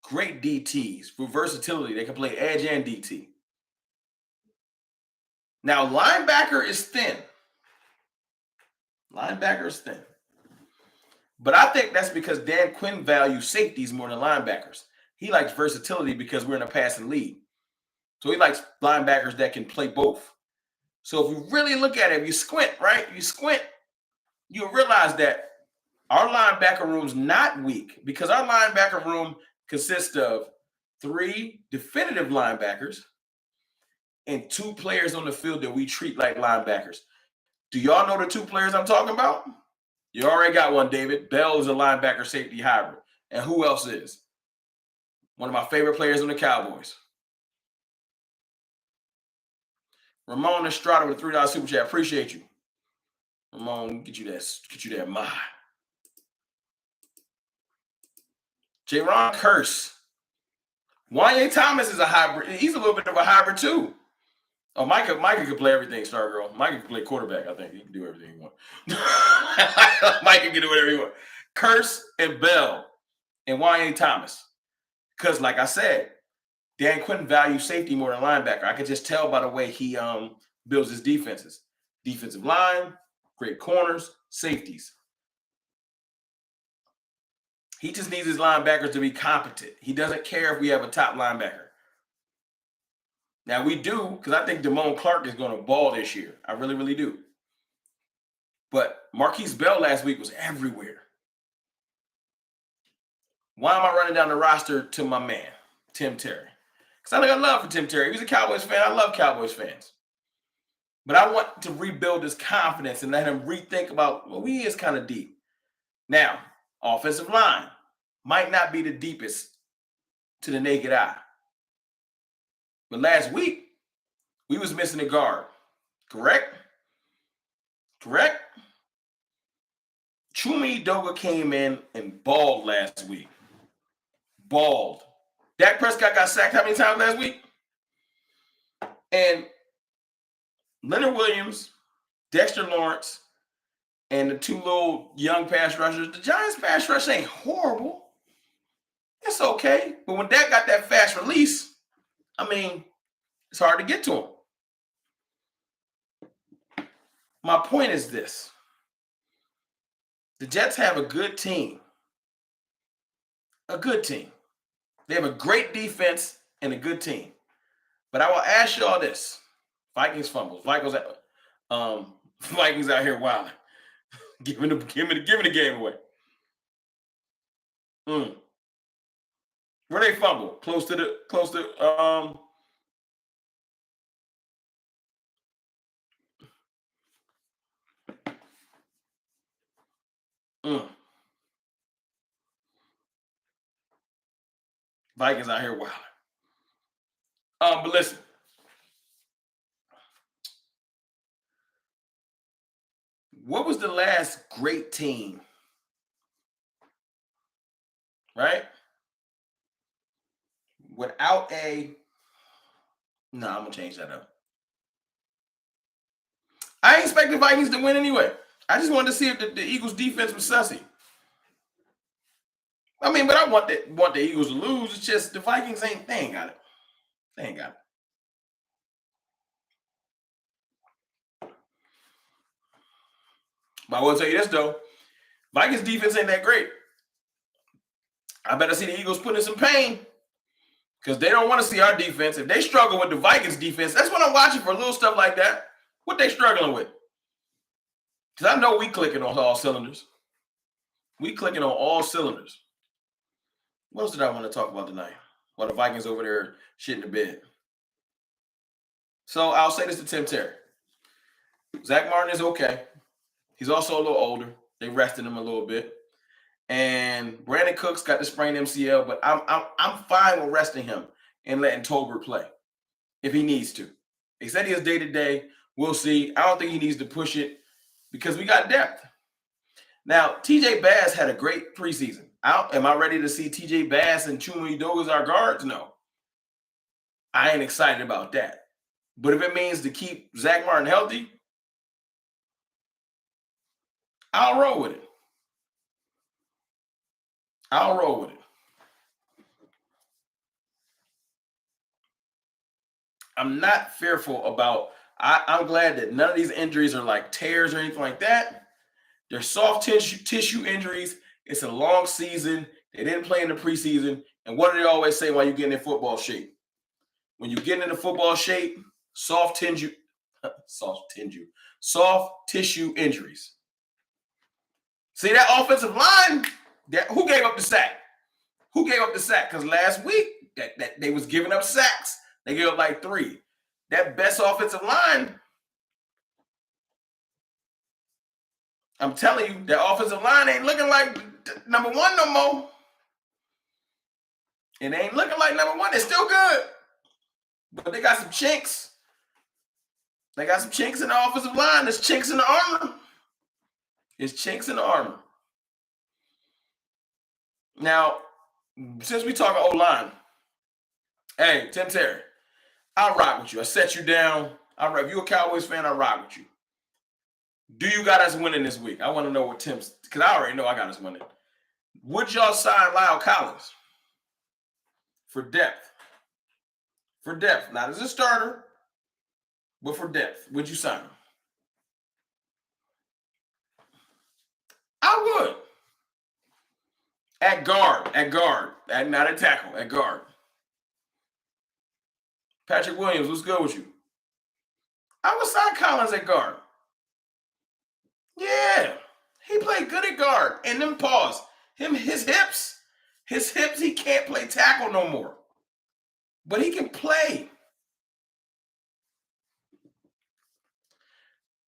Great DTs. For versatility, they can play edge and DT. Now, linebacker is thin. Linebacker is thin. But I think that's because Dan Quinn values safeties more than linebackers. He likes versatility because we're in a passing league. So he likes linebackers that can play both. So if you really look at it, if you squint, right? You squint, you'll realize that our linebacker room's not weak because our linebacker room consists of 3 definitive linebackers and 2 players on the field that we treat like linebackers. Do y'all know the 2 players I'm talking about? You already got one, David. Bell is a linebacker safety hybrid. And who else is? One of my favorite players on the Cowboys. Ramon Estrada with a $3 super chat. Appreciate you. Ramon, get you that my. Jaron Curse. Wanye Thomas is a hybrid. He's a little bit of a hybrid too. Oh, Micah could play everything, Star Girl. Micah can play quarterback, I think. He can do everything he wants. Micah can do whatever he wants. Curse and Bell and Wanye Thomas. Because, like I said, Dan Quinn values safety more than linebacker. I can just tell by the way he builds his defenses. Defensive line, great corners, safeties. He just needs his linebackers to be competent. He doesn't care if we have a top linebacker. Now, we do, because I think Damone Clark is going to ball this year. I really, really do. But Marquise Bell last week was everywhere. Why am I running down the roster to my man, Tim Terry? Because I got love for Tim Terry. He's a Cowboys fan. I love Cowboys fans. But I want to rebuild his confidence and let him rethink about, well, he is kind of deep. Now, offensive line might not be the deepest to the naked eye. But last week, we was missing a guard. Correct? Chuma Edoga came in and balled last week. Balled. Dak Prescott got sacked how many times last week? And Leonard Williams, Dexter Lawrence, and the 2 little young pass rushers. The Giants pass rush ain't horrible. It's okay. But when Dak got that fast release, I mean, it's hard to get to him. My point is this. The Jets have a good team. A good team. They have a great defense and a good team. But I will ask y'all this. Vikings fumbles. Vikings out here wilding. giving the game away. Where they fumble? Close to Vikings out here wilding. But listen. What was the last great team? Right? Without I'm going to change that up. I ain't expect the Vikings to win anyway. I just wanted to see if the Eagles defense was sussy. I mean, but I want the Eagles to lose. It's just the Vikings they ain't got it. They ain't got it. But I will tell you this though, Vikings defense ain't that great. I better see the Eagles put in some pain because they don't want to see our defense. If they struggle with the Vikings defense, that's what I'm watching for, little stuff like that. What they struggling with? Because I know we clicking on all cylinders. We clicking on all cylinders. What else did I want to talk about tonight? While the Vikings over there shitting the bed. So I'll say this to Tim Terry. Zach Martin is okay. He's also a little older. They rested him a little bit. And Brandon Cooks got the sprained MCL, but I'm fine with resting him and letting Tolbert play if he needs to. They said he is day-to-day. We'll see. I don't think he needs to push it because we got depth. Now, TJ Bass had a great preseason. Am I ready to see TJ Bass and Chuma Edoga as our guards? No. I ain't excited about that. But if it means to keep Zach Martin healthy, I'll roll with it. I'll roll with it. I'm not fearful about I'm glad that none of these injuries are like tears or anything like that. They're soft tissue injuries. It's a long season. They didn't play in the preseason. And what do they always say while you're getting in football shape? When you get into football shape, soft tissue injuries. See that offensive line? Who gave up the sack? Who gave up the sack? Because last week that they was giving up sacks. They gave up like 3. That best offensive line, I'm telling you, that offensive line ain't looking like number 1 no more. It ain't looking like number 1. It's still good. But they got some chinks. They got some chinks in the offensive line. There's chinks in the armor. It's chinks in the armor. Now, since we talking O-line, hey, Tim Terry, I'll rock with you. I set you down. If you're a Cowboys fan, I'll rock with you. Do you got us winning this week? I want to know what Tim's, because I already know I got us winning. Would y'all sign Lyle Collins for depth? For depth. Not as a starter, but for depth. Would you sign him? I would. At guard. Not at tackle, at guard. Patrick Williams, what's good with you? I would sign Collins at guard. Yeah. He played good at guard. And then pause. His hips, he can't play tackle no more. But he can play.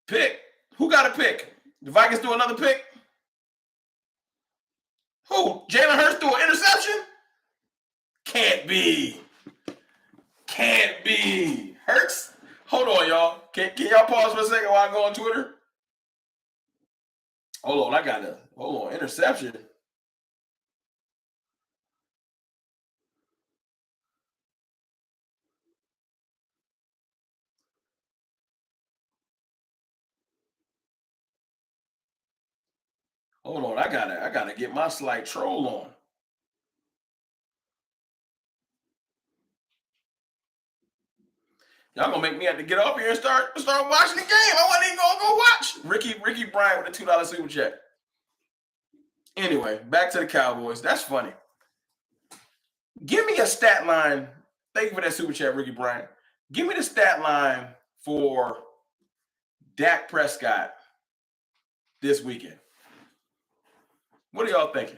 Pick. Who got a pick? The Vikings do another pick? Who? Jalen Hurts threw an interception? Can't be. Hurts? Hold on, y'all. Can y'all pause for a second while I go on Twitter? Hold on. Interception. Hold on. I gotta get my slight troll on. Y'all gonna make me have to get up here and start watching the game. I wasn't even gonna go watch. Ricky Bryant with a $2 super check. Anyway, back to the Cowboys. That's funny. Give me a stat line. Thank you for that super chat, Ricky Bryant. Give me the stat line for Dak Prescott this weekend. What are y'all thinking?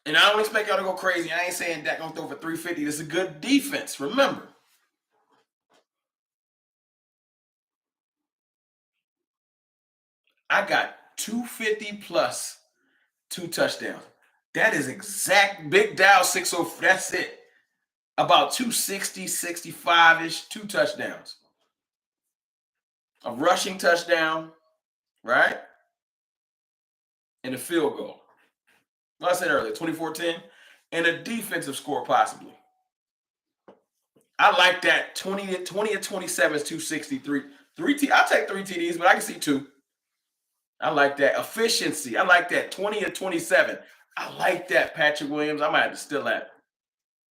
And I don't expect y'all to go crazy. I ain't saying Dak gonna throw for 350. This is a good defense. Remember. I got 250 plus 2 touchdowns. That is exact. Big Dow 604. That's it. About 260, 65-ish, 2 touchdowns. A rushing touchdown, right? And a field goal. Like I said earlier, 24-10. And a defensive score possibly. I like that. 20 and 27 is 263. I'll take 3 TDs, but I can see 2. I like that. Efficiency. I like that. 20 and 27. I like that, Patrick Williams. I might have to steal that.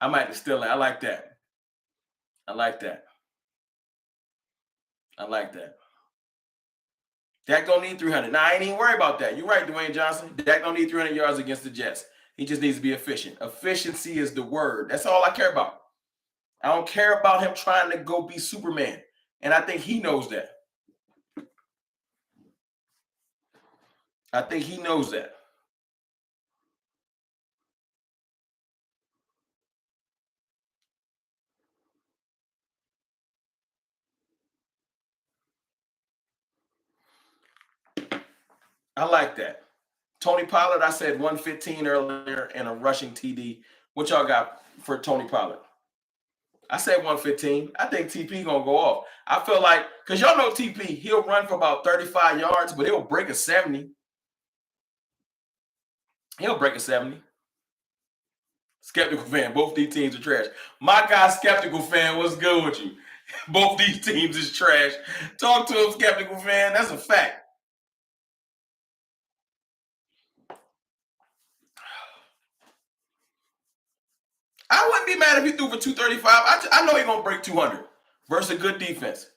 I like that. I like that. I like that. Dak don't need 300. Now, I ain't even worried about that. You're right, Dwayne Johnson. Dak don't need 300 yards against the Jets. He just needs to be efficient. Efficiency is the word. That's all I care about. I don't care about him trying to go be Superman. And I think he knows that. I think he knows that. I like that. Tony Pollard, I said 115 earlier and a rushing TD. What y'all got for Tony Pollard? I said 115. I think TP gonna go off. I feel like, because y'all know TP, he'll run for about 35 yards, but he'll break a 70. He'll break a 70. Skeptical fan, both these teams are trash. My guy, Skeptical fan, what's good with you? Both these teams is trash. Talk to him, Skeptical fan. That's a fact. I wouldn't be mad if he threw for 235. I know he's going to break 200 versus a good defense.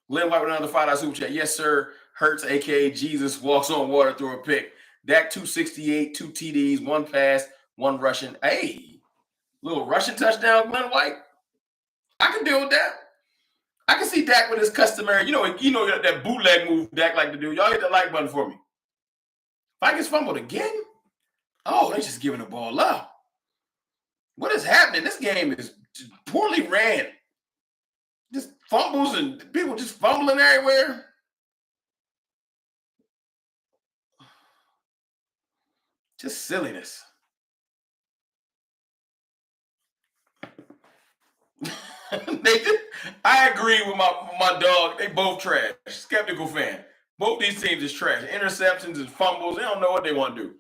Lynn White with another $5 super chat. Yes, sir. Hurts, a.k.a. Jesus, walks on water through a pick. Dak 268, 2 TDs, 1 pass, 1 rushing. Hey, little rushing touchdown, Glenn White. I can deal with that. I can see Dak with his customary, you know that bootleg move Dak like to do. Y'all hit the like button for me. If I get fumbled again, oh, they're just giving the ball up. What is happening? This game is poorly ran. Just fumbles and people just fumbling everywhere. Just silliness. I agree with my dog. They both trash. Skeptical fan. Both these teams is trash. Interceptions and fumbles. They don't know what they want to do.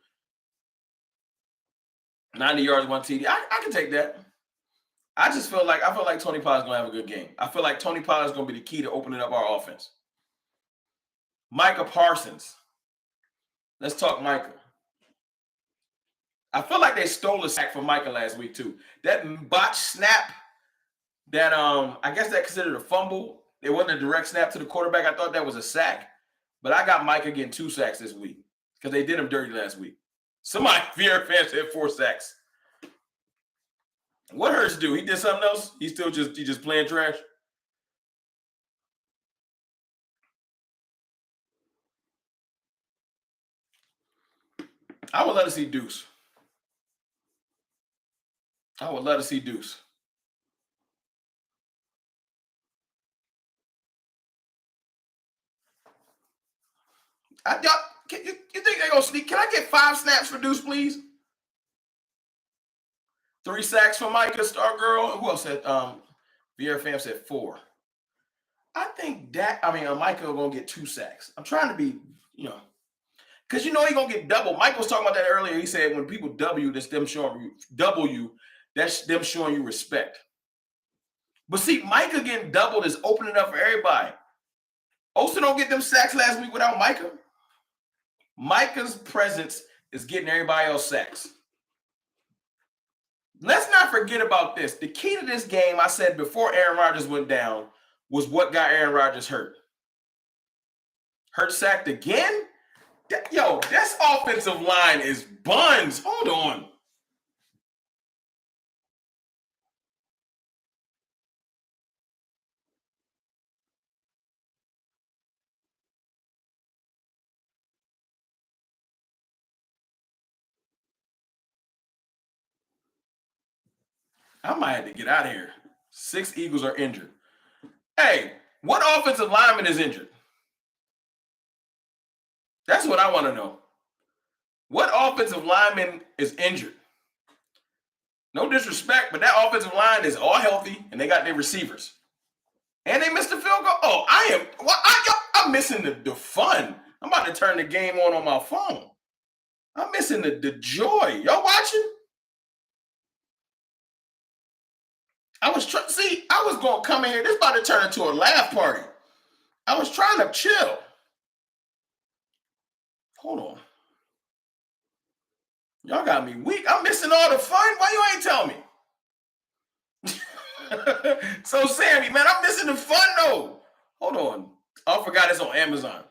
90 yards, 1 TD. I can take that. I feel like Tony Pollard's gonna have a good game. I feel like Tony Pollard's gonna be the key to opening up our offense. Micah Parsons. Let's talk Micah. I feel like they stole a sack from Micah last week too. That botched snap, that I guess that considered a fumble. It wasn't a direct snap to the quarterback. I thought that was a sack, but I got Micah getting 2 sacks this week because they did him dirty last week. Somebody, Viera fans, had 4 sacks. What Hurts do? He did something else? He just playing trash? I would love to see Deuce. I would love to see Deuce. You think they're going to sneak? Can I get 5 snaps for Deuce, please? 3 sacks for Micah, star girl. Who else said? Viera fam said 4. I think Micah going to get 2 sacks. I'm trying to be, because he's going to get double. Mike was talking about that earlier. He said when people W, that's them showing you, W, that's them showing you respect. But see, Micah getting doubled is opening up for everybody. Osa don't get them sacks last week without Micah. Micah's presence is getting everybody else sacks. Let's not forget about this. The key to this game, I said before Aaron Rodgers went down, was what got Aaron Rodgers hurt. Hurt sacked again? This offensive line is buns. Hold on. I might have to get out of here. 6 Eagles are injured. Hey, what offensive lineman is injured? That's what I want to know. What offensive lineman is injured? No disrespect, but that offensive line is all healthy, and they got their receivers. And they missed the field goal. Oh, I'm missing the fun. I'm about to turn the game on my phone. I'm missing the joy. Y'all watching? I was going to come in here. This about to turn into a laugh party. I was trying to chill. Hold on. Y'all got me weak. I'm missing all the fun. Why you ain't tell me? So, Sammy, man, I'm missing the fun, though. Hold on. I forgot it's on Amazon.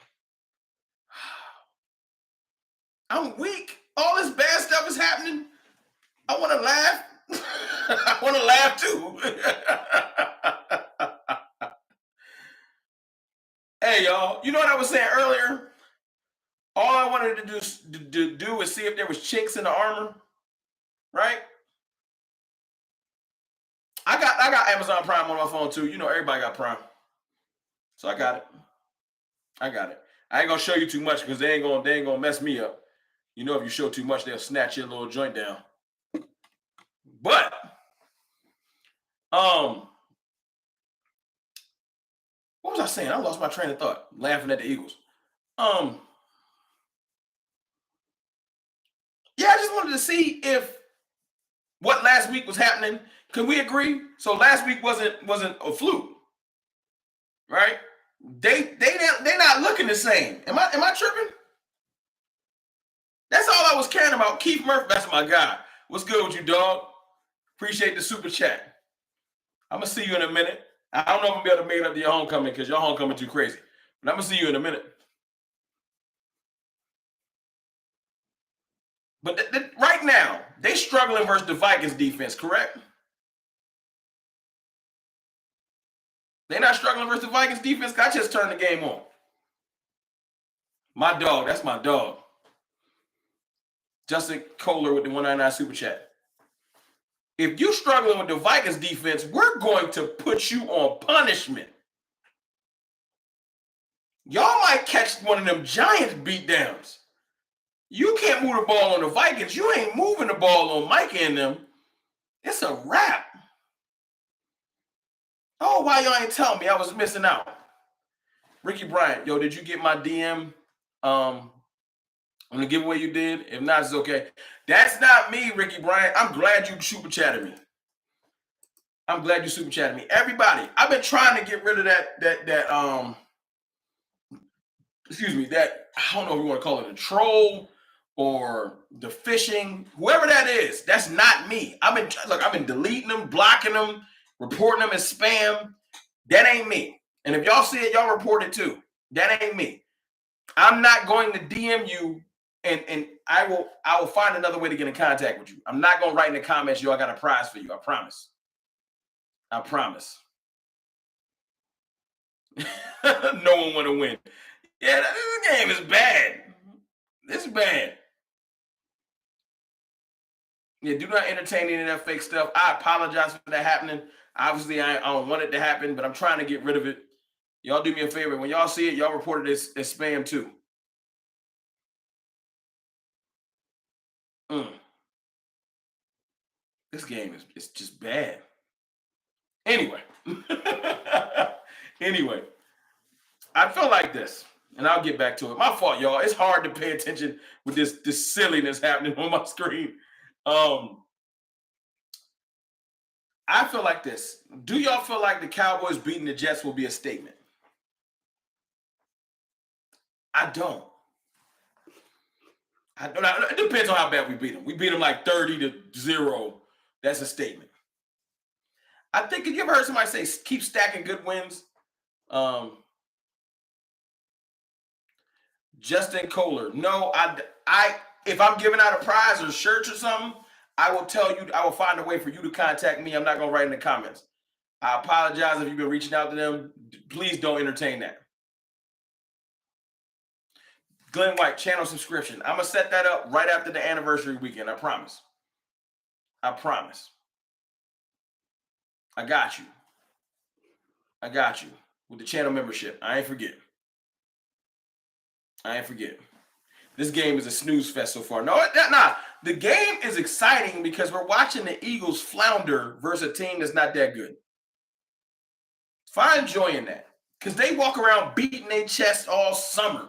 I'm weak. All this bad stuff is happening. I want to laugh. I want to laugh, too. Hey, y'all. You know what I was saying earlier? All I wanted to do was see if there was chinks in the armor, right? I got Amazon Prime on my phone too. You know, everybody got Prime, so I got it. I ain't gonna show you too much because they ain't gonna mess me up. You know, if you show too much, they'll snatch your little joint down. But what was I saying? I lost my train of thought. Laughing at the Eagles. Yeah, I just wanted to see if what last week was happening. Can we agree? So last week wasn't a fluke, right? They're not looking the same. Am I tripping? That's all I was caring about. Keith Murphy, that's my guy. What's good with you, dog? Appreciate the super chat. I'm gonna see you in a minute. I don't know if I'm gonna be able to make it up to your homecoming because your homecoming too crazy. But I'm gonna see you in a minute. But right now, they struggling versus the Vikings defense, correct? They're not struggling versus the Vikings defense. I just turned the game on. My dog, that's my dog. Justin Kohler with the 199 super chat. If you're struggling with the Vikings defense, we're going to put you on punishment. Y'all might catch one of them Giants beatdowns. You can't move the ball on the Vikings. You ain't moving the ball on Micah and them. It's a wrap. Oh, why y'all ain't telling me? I was missing out. Ricky Bryant, yo, did you get my DM on the giveaway you did? If not, it's okay. That's not me, Ricky Bryant. I'm glad you super chatted me. Everybody, I've been trying to get rid of that I don't know if you want to call it a troll or the phishing, whoever that is. That's not me. I've been deleting them, blocking them, reporting them as spam. That ain't me. And if y'all see it, y'all report it too. That ain't me. I'm not going to DM you, and I will find another way to get in contact with you. I'm not going to write in the comments, yo, I got a prize for you. I promise. No one want to win. Yeah, this game is bad. It's bad. Yeah, do not entertain any of that fake stuff. I apologize for that happening. Obviously, I don't want it to happen, but I'm trying to get rid of it. Y'all do me a favor. When y'all see it, y'all report it as spam too. This game is just bad. Anyway. I feel like this, and I'll get back to it. My fault, y'all. It's hard to pay attention with this silliness happening on my screen. I feel like this. Do y'all feel like the Cowboys beating the Jets will be a statement? I don't. It depends on how bad we beat them. We beat them like 30-0. That's a statement. I think, have you ever heard somebody say, keep stacking good wins? Justin Kohler. No, if I'm giving out a prize or shirts or something, I will tell you, I will find a way for you to contact me. I'm not going to write in the comments. I apologize if you've been reaching out to them. Please don't entertain that. Glenn White, channel subscription. I'm going to set that up right after the anniversary weekend. I promise. I got you. With the channel membership. I ain't forget. This game is a snooze fest so far. No, the game is exciting because we're watching the Eagles flounder versus a team that's not that good. Find joy in that because they walk around beating their chest all summer.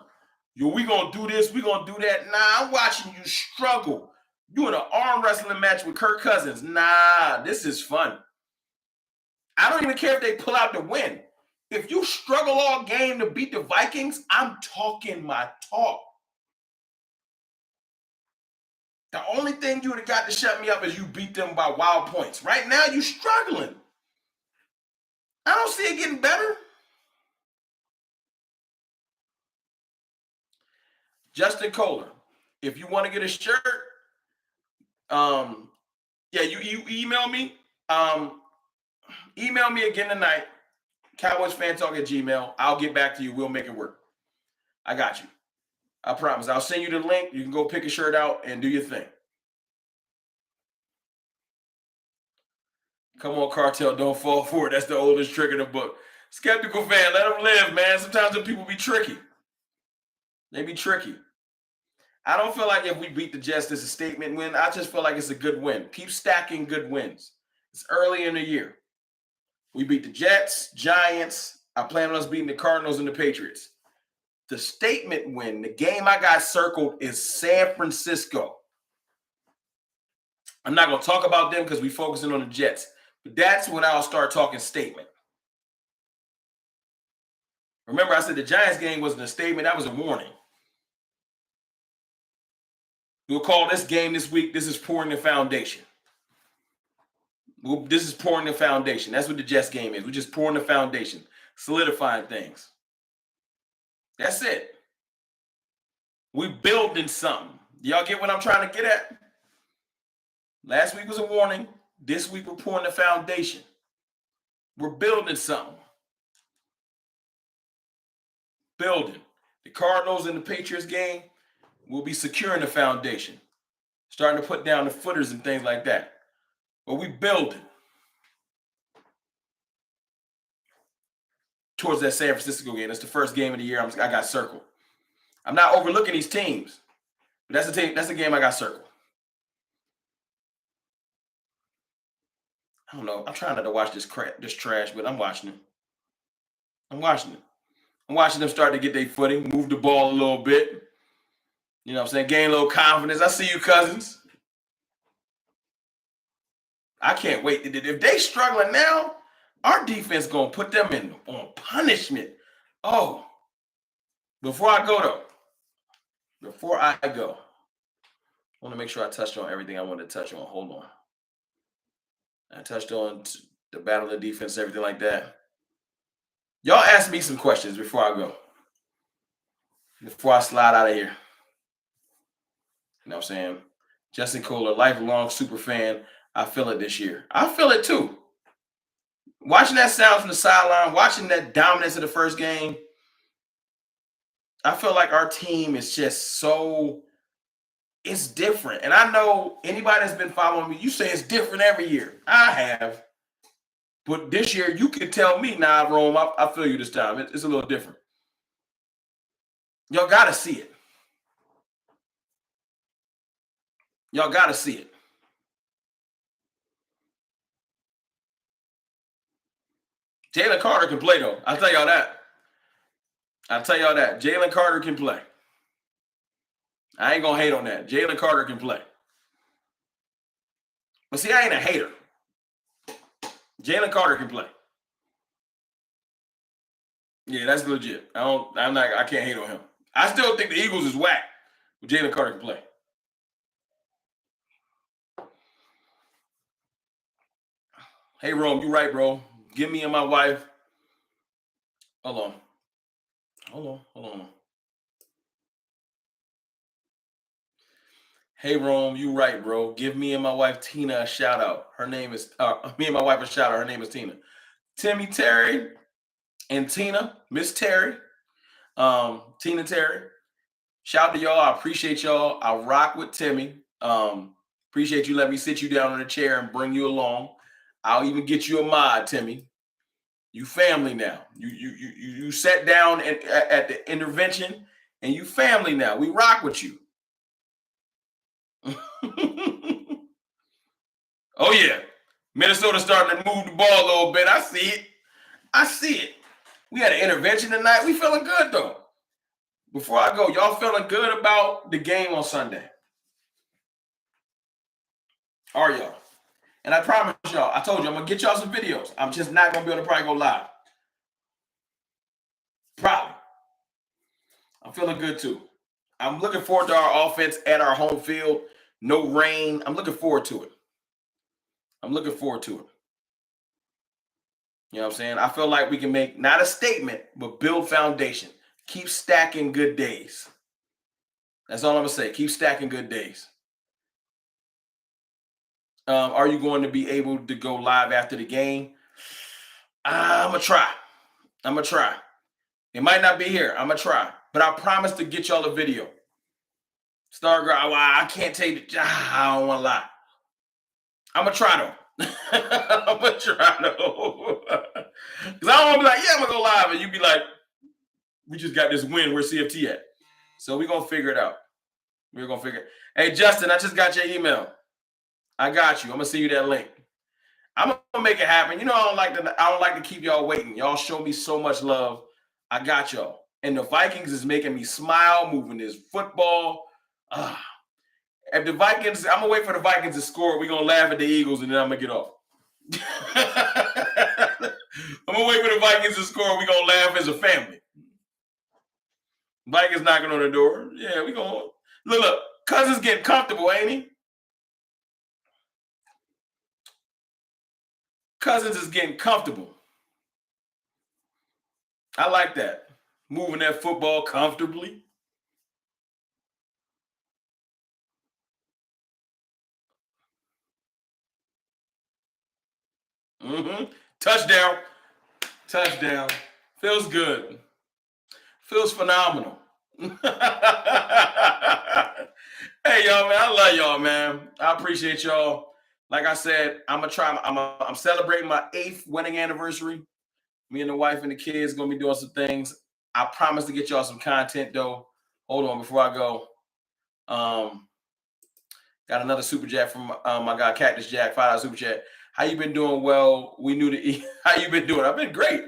Yo, we gonna do this, we gonna do that. Nah, I'm watching you struggle. You in an arm wrestling match with Kirk Cousins. Nah, this is fun. I don't even care if they pull out the win. If you struggle all game to beat the Vikings, I'm talking my talk. The only thing you would have got to shut me up is you beat them by wild points. Right now, you're struggling. I don't see it getting better. Justin Kohler, if you want to get a shirt, yeah, you email me. Email me again tonight, CowboysFanTalk@gmail.com. I'll get back to you. We'll make it work. I got you. I promise. I'll send you the link. You can go pick a shirt out and do your thing. Come on, Cartel. Don't fall for it. That's the oldest trick in the book. Skeptical fan, let them live, man. Sometimes the people be tricky. They be tricky. I don't feel like if we beat the Jets, it's a statement win. I just feel like it's a good win. Keep stacking good wins. It's early in the year. We beat the Jets, Giants. I plan on us beating the Cardinals and the Patriots. The statement win, the game I got circled is San Francisco. I'm not going to talk about them because we're focusing on the Jets. But that's when I'll start talking statement. Remember, I said the Giants game wasn't a statement. That was a warning. We'll call this game this week, this is pouring the foundation. This is pouring the foundation. That's what the Jets game is. We're just pouring the foundation, solidifying things. That's it. We building something. Y'all get what I'm trying to get at? Last week was a warning. This week we're pouring the foundation. We're building something. Building. The Cardinals and the Patriots game will be securing the foundation. Starting to put down the footers and things like that. But we building towards that San Francisco game. That's the first game of the year I got circled. I'm not overlooking these teams, but that's the team. That's the game I got circled. I don't know. I'm trying not to watch this trash, but I'm watching it. I'm watching them start to get their footing, move the ball a little bit. You know what I'm saying? Gain a little confidence. I see you, Cousins. I can't wait. If they struggling now, our defense going to put them on punishment. Oh, before I go, I want to make sure I touched on everything I wanted to touch on. Hold on. I touched on the battle of defense, everything like that. Y'all ask me some questions before I go. Before I slide out of here. You know what I'm saying? Justin Kohler, lifelong super fan. I feel it this year. I feel it too. Watching that sound from the sideline, watching that dominance of the first game, I feel like our team is just so, it's different. And I know anybody that's been following me, you say it's different every year. I have. But this year, you can tell me, nah, Rome, I feel you this time. It's a little different. Y'all got to see it. Y'all got to see it. Jalen Carter can play, though. I'll tell y'all that. Jalen Carter can play. I ain't going to hate on that. Jalen Carter can play. But see, I ain't a hater. Jalen Carter can play. Yeah, that's legit. I can't hate on him. I still think the Eagles is whack, but Jalen Carter can play. Hey, Rome, you right, bro. Give me and my wife. Hold on. Hey, Rome, you right, bro. Give me and my wife Tina a shout out. Her name is me and my wife a shout out. Her name is Tina. Timmy Terry and Tina, Miss Terry, Tina Terry. Shout out to y'all. I appreciate y'all. I rock with Timmy. Appreciate you letting me sit you down in a chair and bring you along. I'll even get you a mod, Timmy. You family now. You sat down at the intervention, and you family now. We rock with you. Oh yeah, Minnesota starting to move the ball a little bit. I see it. We had an intervention tonight. We feeling good though. Before I go, y'all feeling good about the game on Sunday? Are y'all? And I promise y'all, I told you, I'm going to get y'all some videos. I'm just not going to be able to probably go live. Probably. I'm feeling good too. I'm looking forward to our offense at our home field. No rain. I'm looking forward to it. I'm looking forward to it. You know what I'm saying? I feel like we can make not a statement, but build foundation. Keep stacking good days. That's all I'm going to say. Keep stacking good days. Are you going to be able to go live after the game? I'm going to try. I'm going to try. It might not be here. I'm going to try. But I promise to get y'all a video. Star Girl, I can't take it. I don't want to lie. I'm going to try though. I'm going to try though. Because I don't want to be like, yeah, I'm going to go live. And you be like, we just got this win. Where's CFT at? So we're going to figure it out. We're going to figure it. Hey, Justin, I just got your email. I got you. I'm going to send you that link. I'm going to make it happen. You know, I don't like to keep y'all waiting. Y'all show me so much love. I got y'all. And the Vikings is making me smile, moving this football. If the Vikings, I'm going to wait for the Vikings to score. We're going to laugh at the Eagles, and then I'm going to get off. I'm going to wait for the Vikings to score. We're going to laugh as a family. Vikings knocking on the door. Yeah, we going to. Look, Cousins getting comfortable, ain't he? Cousins is getting comfortable. I like that. Moving that football comfortably. Touchdown. Touchdown. Feels good. Feels phenomenal. Hey, y'all, man. I love y'all, man. I appreciate y'all. Like I said, I'm celebrating my 8th wedding anniversary. Me and the wife and the kids going to be doing some things. I promise to get y'all some content, though. Hold on before I go. Got another super chat from my guy Cactus Jack, $5 super chat. How you been doing? Well, we knew how you been doing? I've been great.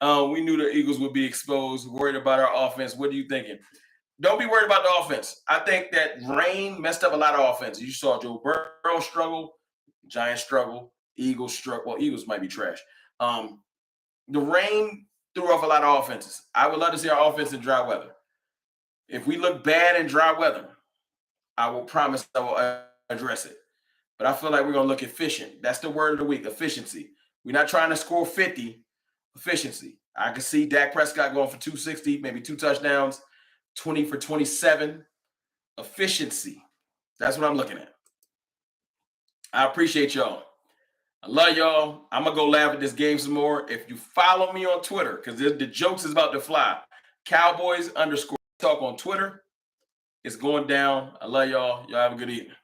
We knew the Eagles would be exposed. Worried about our offense. What are you thinking? Don't be worried about the offense. I think that rain messed up a lot of offense. You saw Joe Burrow struggle, Giants struggle, Eagles struggle. Well, Eagles might be trash. The rain threw off a lot of offenses. I would love to see our offense in dry weather. If we look bad in dry weather, I will promise I will address it. But I feel like we're going to look efficient. That's the word of the week, efficiency. We're not trying to score 50. Efficiency. I can see Dak Prescott going for 260, maybe 2 touchdowns, 20 for 27. Efficiency. That's what I'm looking at. I appreciate y'all. I love y'all. I'm going to go laugh at this game some more. If you follow me on Twitter, because the jokes is about to fly, Cowboys _ talk on Twitter. It's going down. I love y'all. Y'all have a good evening.